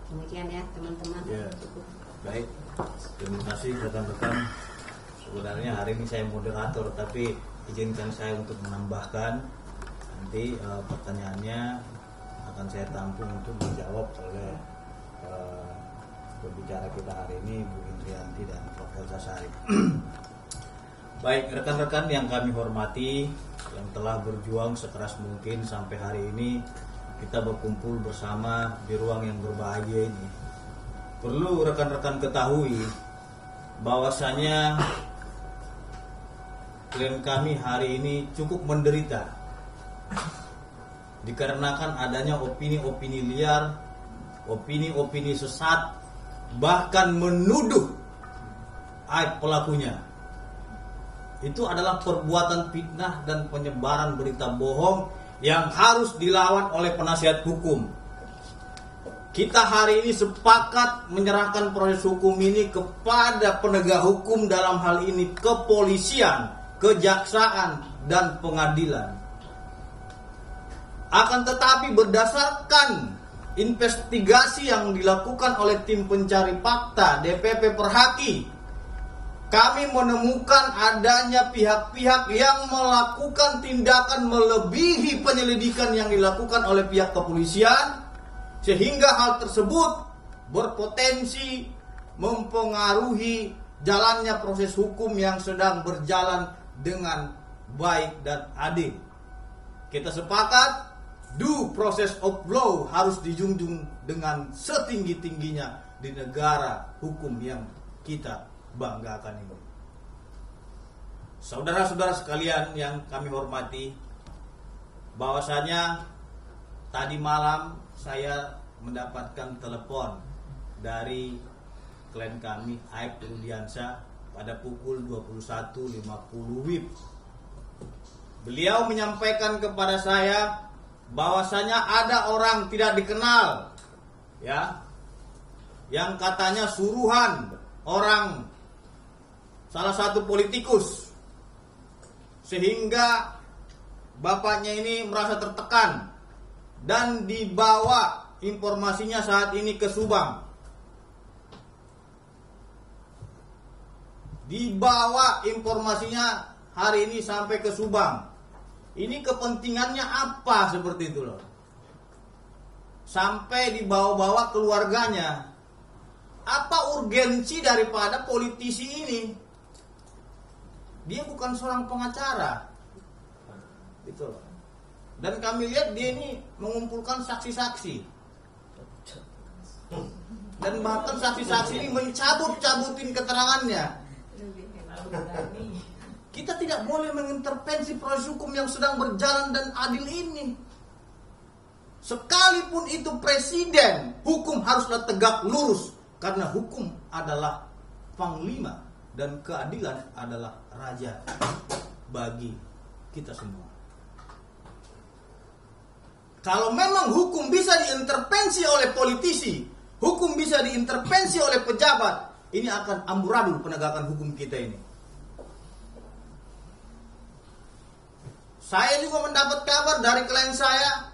Demikian ya teman-teman. Ya, baik. Terima kasih rekan-rekan. Sebenarnya hari ini saya moderator, tapi izinkan saya untuk menambahkan. Nanti pertanyaannya akan saya tampung untuk dijawab oleh pembicara kita hari ini, Bu Indrianti dan Prof. Elsa Sharif. Baik, rekan-rekan yang kami hormati, yang telah berjuang sekeras mungkin sampai hari ini kita berkumpul bersama di ruang yang berbahagia ini. Perlu rekan-rekan ketahui bahwasanya klien kami hari ini cukup menderita dikarenakan adanya opini-opini liar, opini-opini sesat, bahkan menuduh aib pelakunya. Itu adalah perbuatan fitnah dan penyebaran berita bohong yang harus dilawan oleh penasihat hukum. Kita hari ini sepakat menyerahkan proses hukum ini kepada penegak hukum, dalam hal ini kepolisian, kejaksaan, dan pengadilan. Akan tetapi berdasarkan investigasi yang dilakukan oleh tim pencari fakta DPP Perhaki, kami menemukan adanya pihak-pihak yang melakukan tindakan melebihi penyelidikan yang dilakukan oleh pihak kepolisian, sehingga hal tersebut berpotensi mempengaruhi jalannya proses hukum yang sedang berjalan dengan baik dan adil. Kita sepakat due process of law harus dijunjung dengan setinggi-tingginya di negara hukum yang kita banggakan ini. Saudara-saudara sekalian yang kami hormati, bahwasanya tadi malam saya mendapatkan telepon dari klien kami Aib Rudiansyah pada pukul 21.50 WIB. Beliau menyampaikan kepada saya bahwasanya ada orang tidak dikenal, ya, yang katanya suruhan orang salah satu politikus, sehingga bapaknya ini merasa tertekan dan dibawa informasinya saat ini ke Subang. Dibawa informasinya hari ini sampai ke Subang. Ini kepentingannya apa seperti itu loh? Sampai dibawa-bawa keluarganya. Apa urgensi daripada politisi ini? Dia bukan seorang pengacara, gitu loh. Dan kami lihat dia ini mengumpulkan saksi-saksi, dan bahkan saksi-saksi ini mencabut-cabutin keterangannya. Kita tidak boleh mengintervensi proses hukum yang sedang berjalan dan adil ini. Sekalipun itu presiden, hukum haruslah tegak lurus, karena hukum adalah panglima dan keadilan adalah raja bagi kita semua. Kalau memang hukum bisa diintervensi oleh politisi, hukum bisa diintervensi oleh pejabat, ini akan amburadul penegakan hukum kita ini. Saya juga mendapat kabar dari klien saya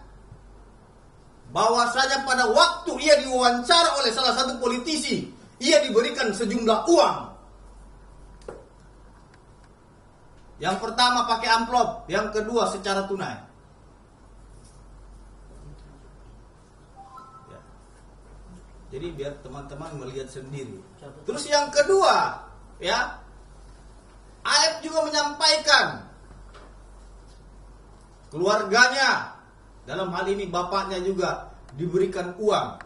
bahwasanya pada waktu ia diwawancara oleh salah satu politisi, ia diberikan sejumlah uang. Yang pertama pakai amplop, yang kedua secara tunai. Ya. Jadi biar teman-teman melihat sendiri. Terus yang kedua, ya, Aib juga menyampaikan keluarganya, dalam hal ini bapaknya juga diberikan uang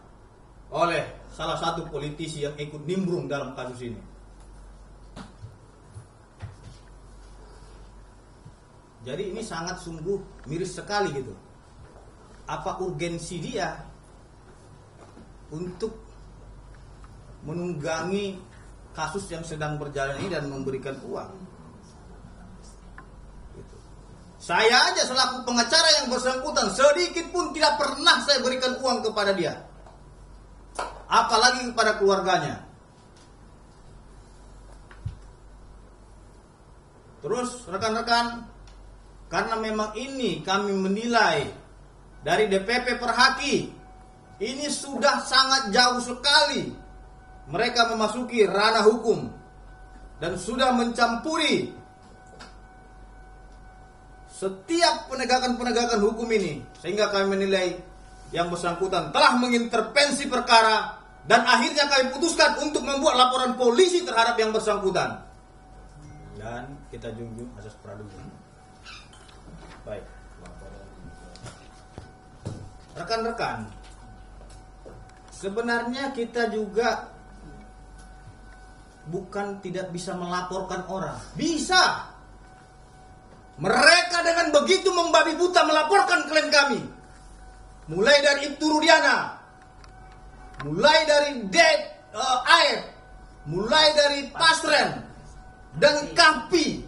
oleh salah satu politisi yang ikut nimbrung dalam kasus ini. Jadi ini sangat sungguh miris sekali gitu. Apa urgensi dia untuk menunggangi kasus yang sedang berjalan ini dan memberikan uang? Gitu. Saya aja selaku pengacara yang bersangkutan sedikit pun tidak pernah saya berikan uang kepada dia, apalagi kepada keluarganya. Terus rekan-rekan, karena memang ini kami menilai dari DPP Perhaki ini sudah sangat jauh sekali mereka memasuki ranah hukum dan sudah mencampuri setiap penegakan-penegakan hukum ini, sehingga kami menilai yang bersangkutan telah mengintervensi perkara dan akhirnya kami putuskan untuk membuat laporan polisi terhadap yang bersangkutan. Dan kita junjung asas praduga. Baik. Rekan-rekan, sebenarnya kita juga bukan tidak bisa melaporkan orang. Bisa. Mereka dengan begitu membabi buta melaporkan klien kami. Mulai dari Ibtu Rudiana, mulai dari Air, mulai dari Pasren dan Kampi.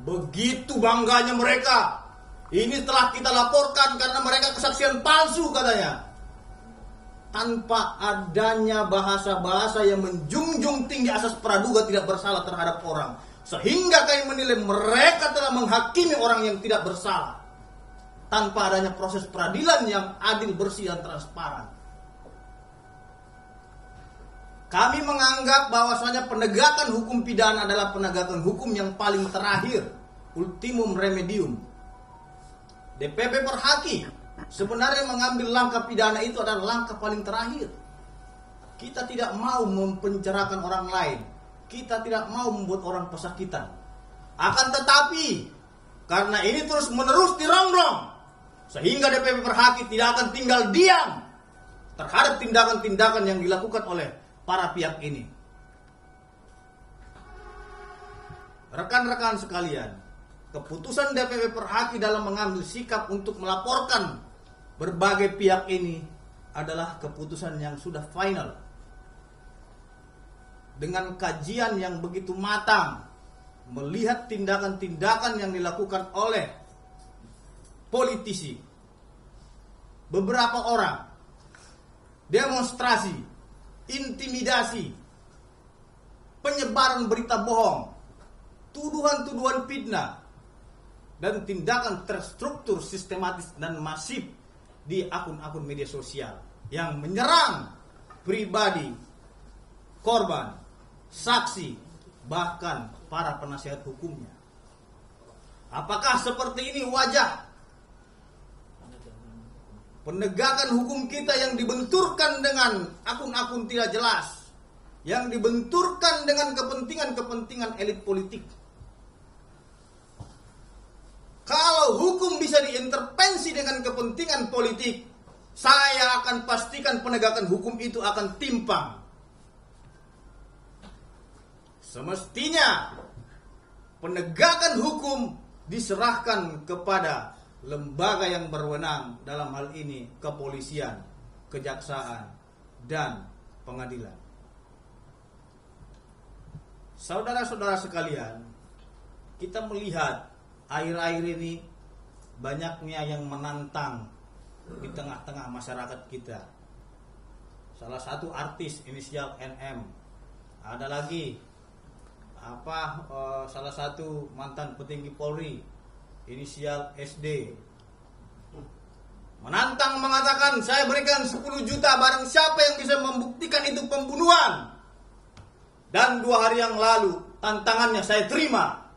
Begitu bangganya mereka. Ini telah kita laporkan karena mereka kesaksian palsu katanya. Tanpa adanya bahasa-bahasa yang menjunjung tinggi asas praduga tidak bersalah terhadap orang. Sehingga kami menilai mereka telah menghakimi orang yang tidak bersalah. Tanpa adanya proses peradilan yang adil, bersih, dan transparan. Kami menganggap bahwasanya penegakan hukum pidana adalah penegakan hukum yang paling terakhir. Ultimum remedium. DPP Perhaki sebenarnya mengambil langkah pidana itu adalah langkah paling terakhir. Kita tidak mau mempenjarakan orang lain. Kita tidak mau membuat orang pesakitan. Akan tetapi, karena ini terus menerus dirongrong, sehingga DPP Perhaki tidak akan tinggal diam terhadap tindakan-tindakan yang dilakukan oleh para pihak ini. Rekan-rekan sekalian, keputusan DPP Perhaki dalam mengambil sikap untuk melaporkan berbagai pihak ini adalah keputusan yang sudah final. Dengan kajian yang begitu matang, melihat tindakan-tindakan yang dilakukan oleh politisi, beberapa orang, demonstrasi, intimidasi, penyebaran berita bohong, tuduhan-tuduhan fitnah, dan tindakan terstruktur, sistematis, dan masif di akun-akun media sosial yang menyerang pribadi korban, saksi, bahkan para penasihat hukumnya. Apakah seperti ini wajah penegakan hukum kita yang dibenturkan dengan akun-akun tidak jelas, yang dibenturkan dengan kepentingan-kepentingan elit politik? Kalau hukum bisa diintervensi dengan kepentingan politik, saya akan pastikan penegakan hukum itu akan timpang. Semestinya penegakan hukum diserahkan kepada lembaga yang berwenang, dalam hal ini kepolisian, kejaksaan, dan pengadilan. Saudara-saudara sekalian, kita melihat akhir-akhir ini banyaknya yang menantang di tengah-tengah masyarakat kita. Salah satu artis inisial NM, ada lagi salah satu mantan petinggi Polri inisial SD, menantang mengatakan, saya berikan 10 juta barang siapa yang bisa membuktikan itu pembunuhan. Dan 2 hari yang lalu tantangannya saya terima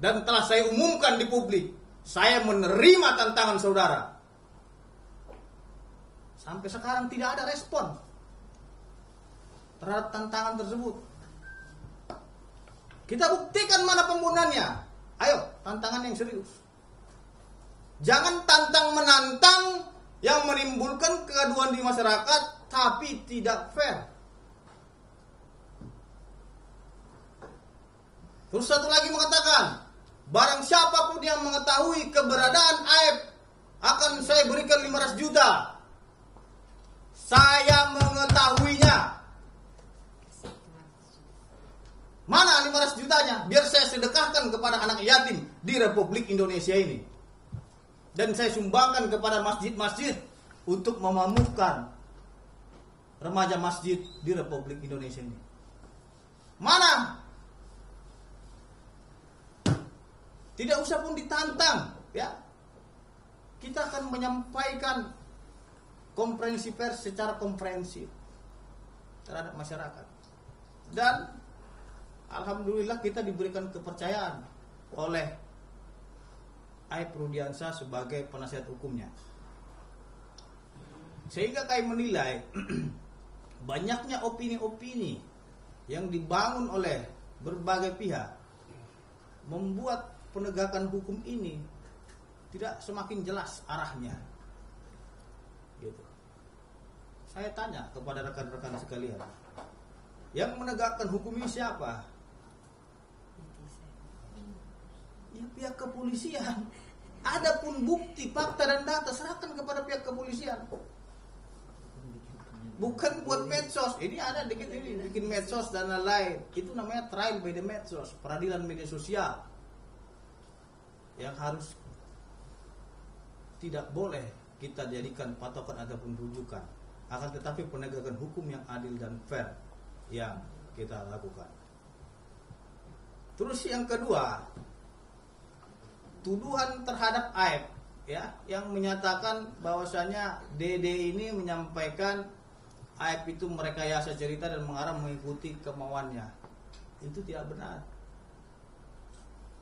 dan telah saya umumkan di publik, saya menerima tantangan saudara. Sampai sekarang tidak ada respon terhadap tantangan tersebut. Kita buktikan mana pembunuhannya. Ayo, tantangan yang serius. Jangan tantang menantang yang menimbulkan kegaduhan di masyarakat tapi tidak fair. Terus satu lagi mengatakan, barang siapapun yang mengetahui keberadaan Aib akan saya berikan 500 juta. Saya mengetahuinya. Mana 500 jutanya? Biar saya sedekahkan kepada anak yatim di Republik Indonesia ini. Dan saya sumbangkan kepada masjid-masjid untuk memamukkan remaja masjid di Republik Indonesia ini. Mana? Tidak usah pun ditantang, ya. Kita akan menyampaikan konferensi pers secara komprehensif terhadap masyarakat. Dan alhamdulillah kita diberikan kepercayaan oleh Aib Rudiansyah sebagai penasihat hukumnya. Sehingga kami menilai banyaknya opini-opini yang dibangun oleh berbagai pihak membuat penegakan hukum ini tidak semakin jelas arahnya. Gitu. Saya tanya kepada rekan-rekan sekalian, yang menegakkan hukum ini siapa? Ya pihak kepolisian. Adapun bukti, fakta dan data serahkan kepada pihak kepolisian. Bukan buat medsos. Ini ada dikit ini bikin medsos dan lain-lain. Itu namanya trial by the medsos, peradilan media sosial. Yang harus tidak boleh kita jadikan patokan ataupun rujukan. Akan tetapi penegakan hukum yang adil dan fair yang kita lakukan. Terus yang kedua, tuduhan terhadap Aib, ya, yang menyatakan bahwasanya DD ini menyampaikan Aib itu merekayasa cerita dan mengarah mengikuti kemauannya. Itu tidak benar.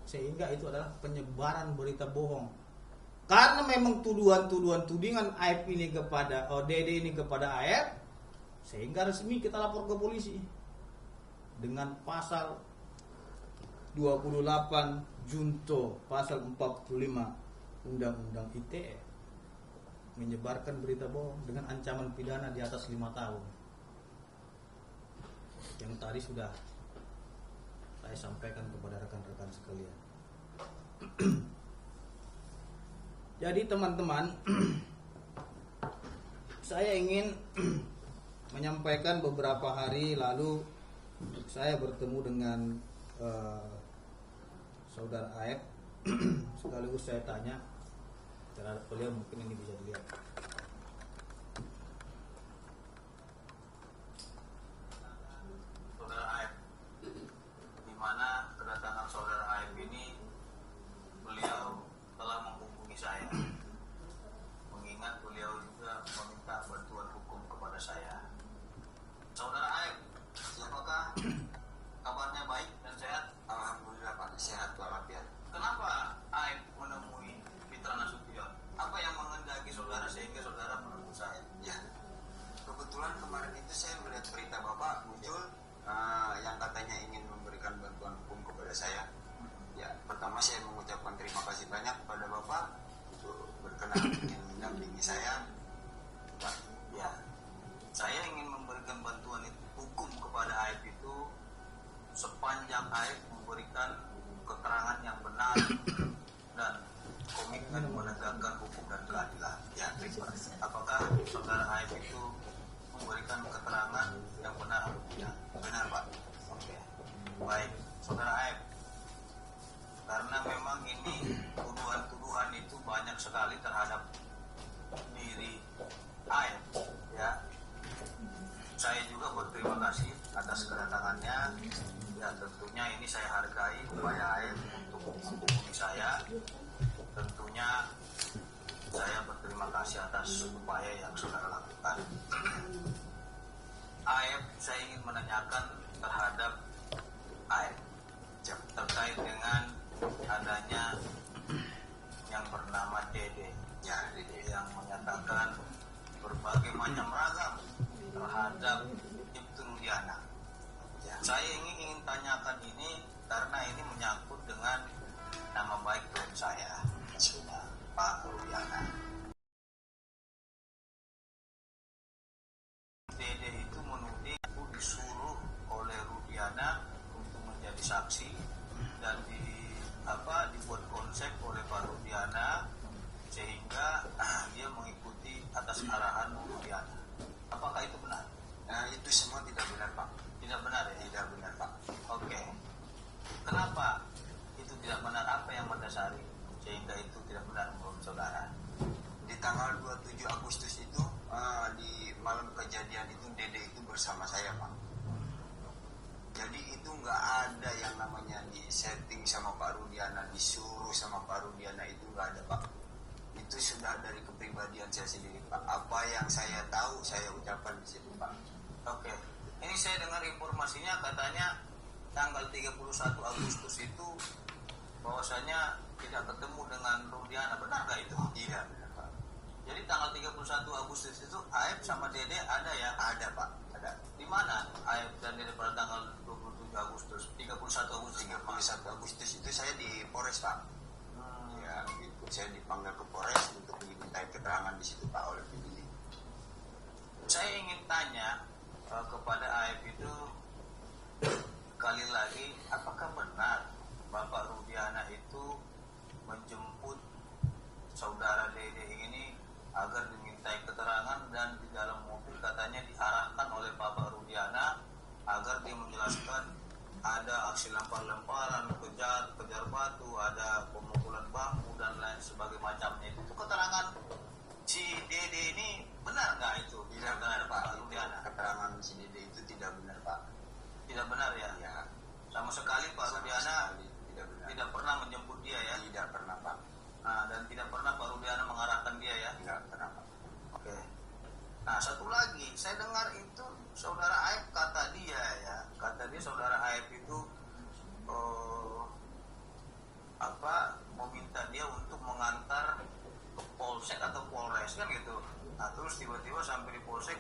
Sehingga itu adalah penyebaran berita bohong. Karena memang tudingan Aib ini kepada DD ini kepada Aib, sehingga resmi kita lapor ke polisi dengan pasal 28 junto pasal 45 Undang-Undang ITE, menyebarkan berita bohong dengan ancaman pidana di atas 5 tahun. Yang tadi sudah saya sampaikan kepada rekan-rekan sekalian. Jadi teman-teman, saya ingin menyampaikan beberapa hari lalu saya bertemu dengan Saudara Aib. Sekaligus saya tanya terhadap beliau, mungkin ini bisa dilihat. Saudara Aib, di mana kedatangan Saudara Aib ini, beliau telah menghubungi saya, mengingat beliau juga meminta bantuan hukum kepada saya. Saudara Aib, apakah kabarnya baik dan sehat? Alhamdulillah Pak, sehat walafiat. Kenapa Aib menemui Fitra Nasution? Apa yang menghendaki saudara sehingga saudara menemui saya? Ya, kebetulan kemarin itu saya melihat berita Bapak muncul yang katanya ingin memberikan bantuan hukum kepada saya. Ya, pertama saya mengucapkan terima kasih banyak kepada Bapak untuk berkenan ingin mendampingi saya. Ya, saya ingin memberikan bantuan hukum kepada Aib itu sepanjang Aib memberikan keterangan yang benar dan komitmen menegakkan hukum dan keadilan. Ya, apakah saudara Aib itu memberikan keterangan yang benar atau tidak? Benar Pak. Oke, baik, saudara Aib. Karena memang ini tuduhan-tuduhan itu banyak sekali terhadap diri Aib, ya. Saya juga berterima kasih atas kedatangannya. Ya, tentunya ini saya hargai upaya Aib untuk menghubungi saya. Tentunya saya berterima kasih atas upaya yang saudara lakukan. Aib, saya ingin menanyakan terhadap Aib terkait dengan adanya yang bernama Dede, ya, yang menyatakan berbagai macam ragam terhadap Ibtu Rudiana. Ya, saya ingin tanyakan ini karena ini menyangkut dengan nama baik klien saya, sudah Pak Rudiana. Dede itu menuding aku disuruh oleh Rudiana untuk menjadi saksi dan dibuat konsep oleh Pak Rudiana sehingga dia mengikuti atas arahan Rudiana. Apakah itu benar? Itu semua tidak benar Pak. Tidak benar ya? Tidak benar Pak. Oke. Kenapa itu tidak benar? Apa yang mendasari sehingga itu tidak benar menurut saudara? Di tanggal 27 Agustus itu di malam kejadian itu Dede itu bersama saya Pak. Jadi itu nggak ada yang namanya di setting sama Pak Rudiana, disuruh sama Pak Rudiana, itu nggak ada Pak. itu sudah dari kepribadian saya sendiri Pak. Apa yang saya tahu saya ucapkan di situ Pak. Oke. Ini saya dengar informasinya katanya tanggal 31 Agustus itu bahwasanya tidak ketemu dengan Rudiana. Benar nggak itu? Tidak benar Pak. Jadi tanggal 31 Agustus itu Aib sama Dede ada ya? Ada Pak, ada. Di mana Aib dan Dede pada tanggal 27 Agustus, 31 Agustus? 31 Agustus itu saya di Polres Pak. Ya, gitu. Saya dipanggil ke Polres untuk dimintai keterangan di situ Pak oleh penyidik. Saya ingin tanya kepada Aib itu sekali lagi, apakah benar Bapak Rudiana itu menjemput saudara Dede ini agar dimintai keterangan, dan di dalam mobil katanya diarahkan oleh Bapak Rudiana agar dia menjelaskan ada aksi lempar-lemparan, kejar batu, ada pemukulan bambu dan lain sebagainya macamnya. Itu keterangan si Dede ini benar nggak itu? Tidak benar Pak. Rudiana. Keterangan si Dede itu tidak benar Pak. Tidak benar ya? Ya, Sama sekali Pak sama Rudiana sekali tidak benar. tidak pernah menjemput dia ya? Tidak pernah Pak. Nah, dan tidak pernah Pak Rudiana mengarahkan dia ya? Tidak pernah Pak. Oke. Nah, satu lagi, saya dengar itu saudara Aib kata dia ya, kata dia saudara Aib itu meminta dia untuk mengantar ke Polsek atau Polres kan gitu. Nah, terus tiba-tiba sampai di Polsek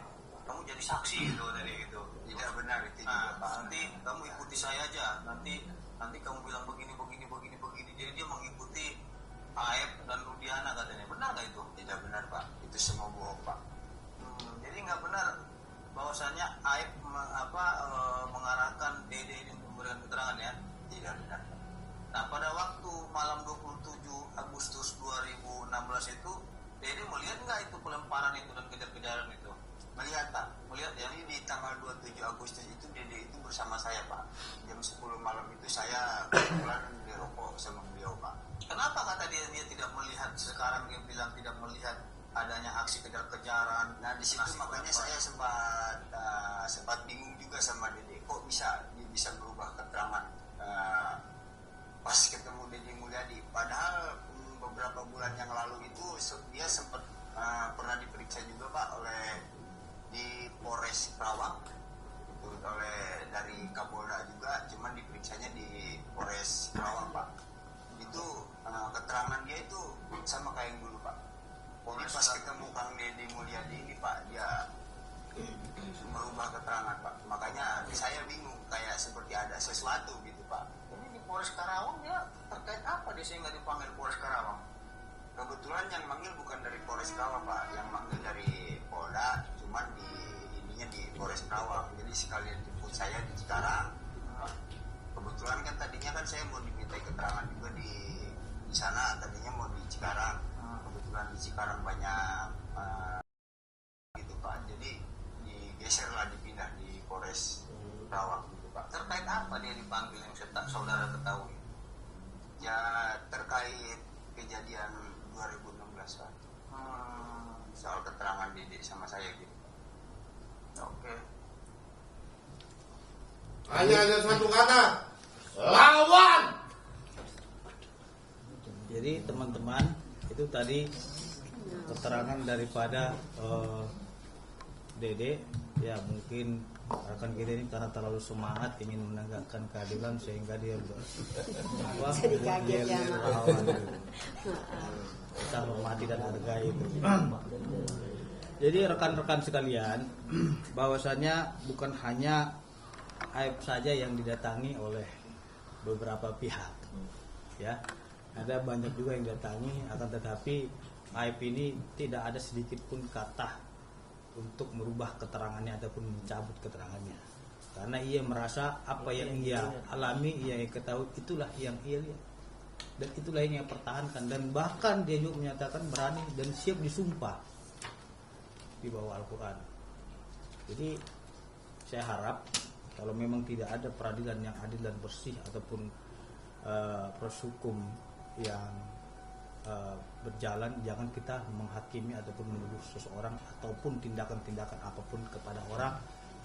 kamu jadi saksi gitu dari itu. Tidak benar itu Nah, juga Pak. nanti kamu ikuti saya aja. Nanti kamu bilang begini. Jadi dia mengikuti Aib dan Rudiana katanya. Benar nggak itu? Tidak benar Pak. Itu semua bohong Pak. Jadi nggak benar bahwasanya Aib mengarahkan Dede ini untuk memberikan keterangan ya. Tidak benar Pak. Nah, pada waktu malam 27 Agustus 2016 itu Dede melihat nggak itu pelemparan itu dan kejar-kejaran itu? Melihat Pak. Melihat ya? Jadi di tanggal 27 Agustus itu Dede itu bersama saya Pak. Jam 10 malam itu saya kebetulan dirokok sama beliau Pak. Kenapa kata dia tidak melihat? Sekarang dia bilang tidak melihat adanya aksi kejar-kejaran. Nah di situ makanya saya sempat bingung juga sama Dede. Kok dia bisa berubah keterangan pas ketemu Dede Mulyadi. Padahal beberapa bulan yang lalu itu dia sempat pernah diperiksa juga Pak oleh di Polres Karawang, itu oleh dari Kapolda juga, cuman diperiksanya di Polres Karawang Pak. Itu keterangan dia itu sama kayak yang dulu Pak. Jadi pas ketemu Kang Deddy Mulyadi ini Pak, dia merubah keterangan Pak. Makanya saya bingung, kayak seperti ada sesuatu gitu Pak. Ini di Polres Karawang dia terkait apa dia sehingga dipanggil Polres Karawang? Kebetulan yang manggil bukan dari Polres Karawang Pak, yang manggil dari Polda, cuman di Polres Karawang. Jadi sekalian jemput saya di Cikarang. Kebetulan kan tadinya kan saya mau dimintai keterangan juga di sana, tadinya mau di Cikarang. Kebetulan di Cikarang banyak gitu Pak. Jadi digeser lah, dipindah di Polres Karawang gitu Pak. Terkait apa dia dipanggil yang saudara ketahui? Ya terkait kejadian 2016 Pak. Soal keterangan Dede sama saya gitu. Oke. Hanya ada satu kata, lawan. Jadi teman-teman, itu tadi keterangan daripada Dede. Ya mungkin rekan kita ini karena terlalu semangat ingin menegakkan keadilan sehingga dia Jadi kaget ya, Mak. kita hormati dan hargai itu. Jadi rekan-rekan sekalian, bahwasanya bukan hanya Aib saja yang didatangi oleh beberapa pihak, ya, ada banyak juga yang didatangi. Akan tetapi Aib ini tidak ada sedikit pun kata untuk merubah keterangannya ataupun mencabut keterangannya, karena ia merasa apa yang ia alami, ia ketahui, itulah yang ia lihat dan itulah yang ia pertahankan, dan bahkan dia juga menyatakan berani dan siap disumpah di bawah Al-Quran. Jadi saya harap kalau memang tidak ada peradilan yang adil dan bersih ataupun proses hukum yang berjalan, jangan kita menghakimi ataupun menuduh seseorang ataupun tindakan-tindakan apapun kepada orang,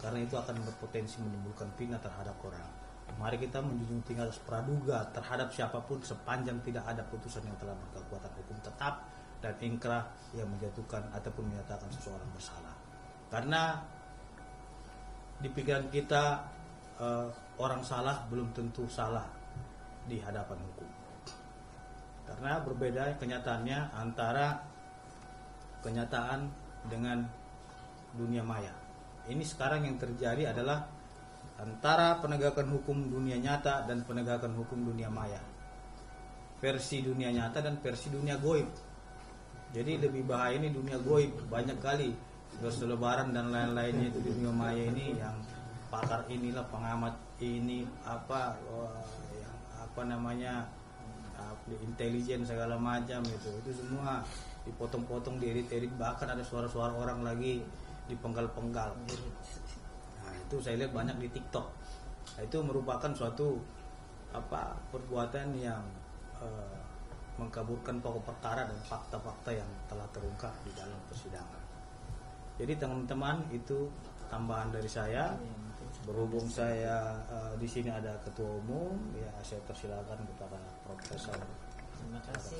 karena itu akan berpotensi menimbulkan fitnah terhadap orang. Mari kita menjunjung tinggi atas praduga terhadap siapapun sepanjang tidak ada putusan yang telah berkekuatan hukum tetap, dan ingkrah yang menjatuhkan ataupun menyatakan seseorang bersalah. Karena di pikiran kita orang salah belum tentu salah di hadapan hukum. Karena berbeda kenyataannya antara kenyataan dengan dunia maya. Ini sekarang yang terjadi adalah antara penegakan hukum dunia nyata dan penegakan hukum dunia maya. Versi dunia nyata dan versi dunia goib. Jadi lebih bahaya ini dunia goib, banyak kali berselebaran dan lain-lainnya itu dunia maya ini yang pakar inilah, pengamat ini intelijen segala macam itu semua dipotong-potong, diedit-edit, bahkan ada suara-suara orang lagi dipenggal-penggal. Nah, itu saya lihat banyak di TikTok. Nah, itu merupakan suatu perbuatan yang mengkaburkan pokok perkara dan fakta-fakta yang telah terungkap di dalam persidangan. Jadi teman-teman, itu tambahan dari saya. Berhubung saya di sini ada ketua umum, ya saya persilakan kepada Profesor. Terima kasih.